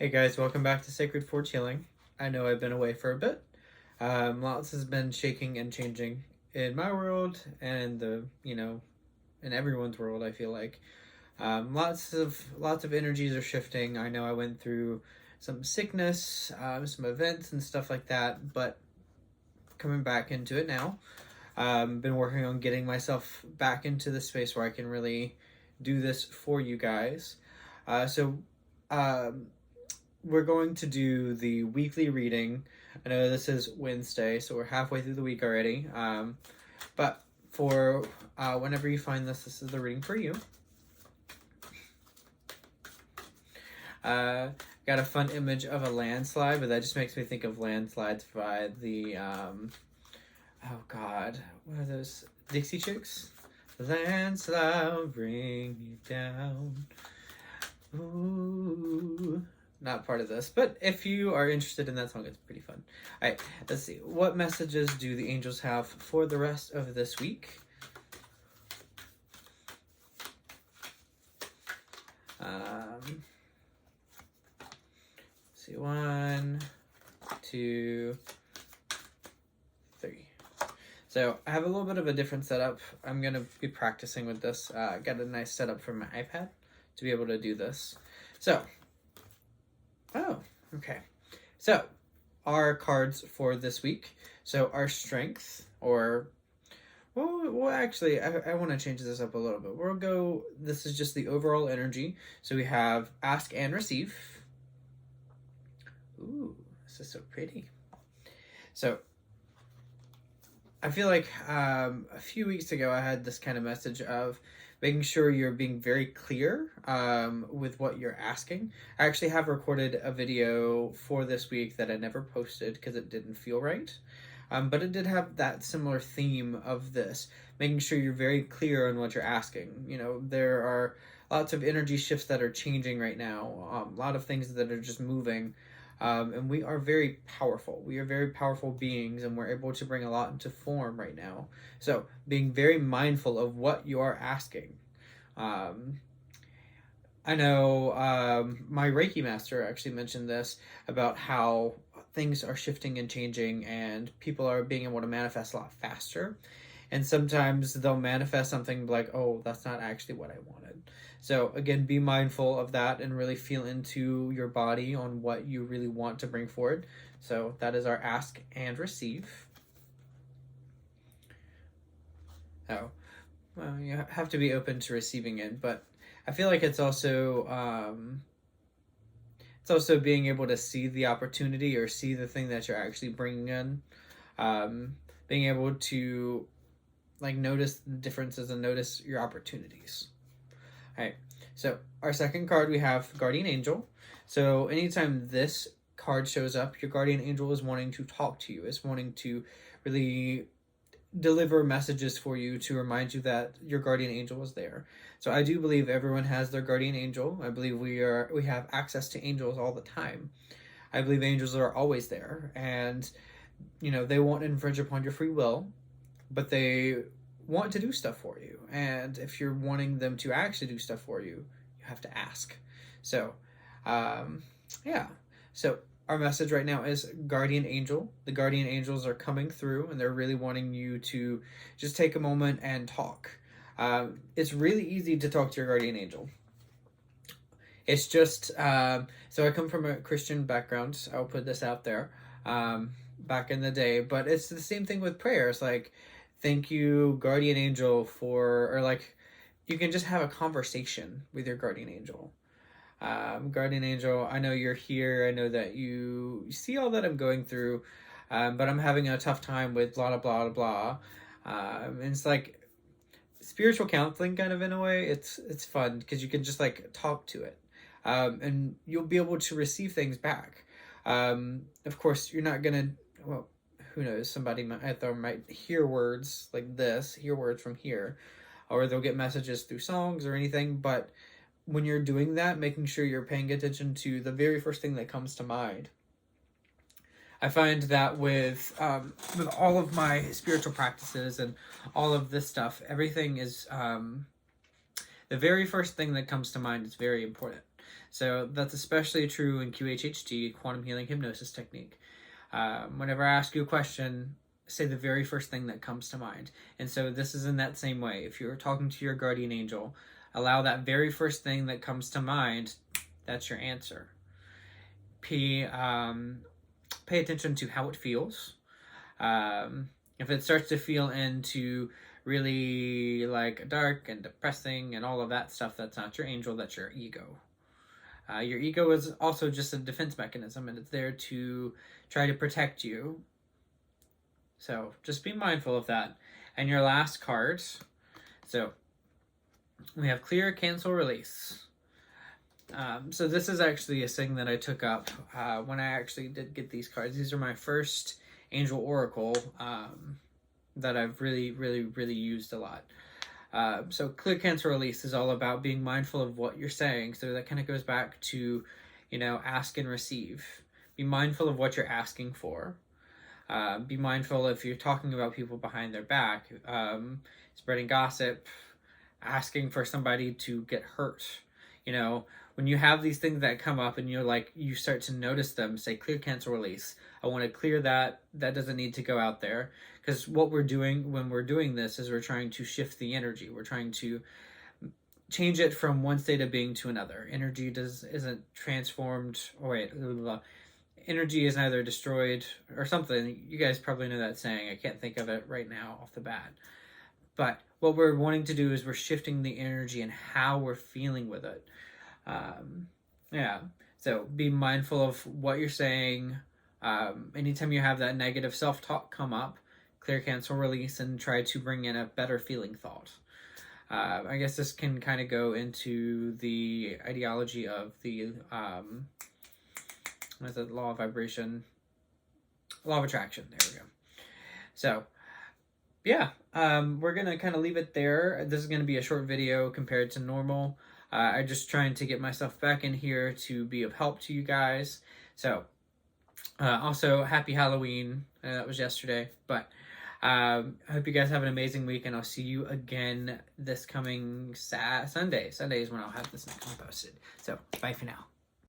Hey guys, welcome back to Sacred Forge Healing. I know I've been away for a bit. Lots has been shaking and changing in my world and in everyone's world. I feel like lots of energies are shifting. I know I went through some sickness, some events and stuff like that, but coming back into it now. Been working on getting myself back into the space where I can really do this for you guys. So. We're going to do the weekly reading. I know this is Wednesday, so we're halfway through the week already. But for whenever you find this is the reading for you. Got a fun image of a landslide, but that just makes me think of landslides by the, oh God, what are those? Dixie Chicks? Landslide bring you down. Ooh. Not part of this, but if you are interested in that song, it's pretty fun. All right, let's see. What messages do the angels have for the rest of this week? Let's see, 1, 2, 3. So I have a little bit of a different setup. I'm going to be practicing with this. Got a nice setup for my iPad to be able to do this. So, okay. So, our cards for this week. So, our strength, or, well actually, I want to change this up a little bit. We'll go, this is just the overall energy. So, we have ask and receive. Ooh, this is so pretty. So, I feel like a few weeks ago, I had this kind of message of making sure you're being very clear with what you're asking. I actually have recorded a video for this week that I never posted because it didn't feel right. But it did have that similar theme of this, making sure you're very clear on what you're asking. You know, there are lots of energy shifts that are changing right now, a lot of things that are just moving. And we are very powerful. We are very powerful beings, and we're able to bring a lot into form right now. So, being very mindful of what you are asking. I know my Reiki master actually mentioned this about how things are shifting and changing, and people are being able to manifest a lot faster. And sometimes they'll manifest something like, oh, that's not actually what I wanted. So again, be mindful of that and really feel into your body on what you really want to bring forward. So that is our ask and receive. Oh, well, you have to be open to receiving it, but I feel like it's also being able to see the opportunity or see the thing that you're actually bringing in. Being able to notice the differences and notice your opportunities. All right, so our second card, we have Guardian Angel. So anytime this card shows up, your Guardian Angel is wanting to talk to you, is wanting to really deliver messages for you to remind you that your Guardian Angel is there. So I do believe everyone has their Guardian Angel. I believe we have access to angels all the time. I believe angels are always there, and they won't infringe upon your free will, but they want to do stuff for you. And if you're wanting them to actually do stuff for you, you have to ask. So, yeah. So our message right now is Guardian Angel. The Guardian Angels are coming through, and they're really wanting you to just take a moment and talk. It's really easy to talk to your Guardian Angel. It's just, so I come from a Christian background. I'll put this out there. Back in the day, but it's the same thing with prayers. Like, thank you, Guardian Angel, you can just have a conversation with your Guardian Angel. Guardian Angel, I know you're here. I know that you see all that I'm going through, but I'm having a tough time with blah, blah, blah, blah. And it's like spiritual counseling kind of in a way. It's fun because you can just talk to it. And you'll be able to receive things back. Of course, you're not going to, well, who knows, somebody might hear words like this, hear words from here, or they'll get messages through songs or anything. But when you're doing that, making sure you're paying attention to the very first thing that comes to mind. I find that with all of my spiritual practices and all of this stuff, everything is the very first thing that comes to mind is very important. So that's especially true in QHHT, quantum healing hypnosis technique. Whenever I ask you a question, say the very first thing that comes to mind. And so this is in that same way. If you're talking to your guardian angel, allow that very first thing that comes to mind. That's your answer. Pay attention to how it feels. If it starts to feel into really like dark and depressing and all of that stuff, that's not your angel, that's your ego. Your ego is also just a defense mechanism, and it's there to try to protect you. So just be mindful of that. And your last card. So we have clear, cancel, release. So this is actually a thing that I took up when I actually did get these cards. These are my first angel oracle that I've really used a lot. So clear, cancel, release is all about being mindful of what you're saying. So that kind of goes back to, ask and receive. Be mindful of what you're asking for. Be mindful if you're talking about people behind their back, spreading gossip, asking for somebody to get hurt. When you have these things that come up and you start to notice them, say clear, cancel, release. I want to clear that. That doesn't need to go out there. Because what we're doing when we're doing this is we're trying to shift the energy. We're trying to change it from one state of being to another. Energy isn't transformed. Energy is neither destroyed or something. You guys probably know that saying. I can't think of it right now off the bat. But what we're wanting to do is we're shifting the energy and how we're feeling with it. So be mindful of what you're saying. Anytime you have that negative self-talk come up, clear, cancel, release, and try to bring in a better feeling thought. I guess this can kind of go into the ideology of the what is it? Law of vibration, law of attraction. There we go. So we're gonna kind of leave it there. This is gonna be a short video compared to normal. I'm just trying to get myself back in here to be of help to you guys. So also happy Halloween. That was yesterday, but I hope you guys have an amazing week, and I'll see you again this coming Sunday. Sunday is when I'll have this next one posted. So bye for now.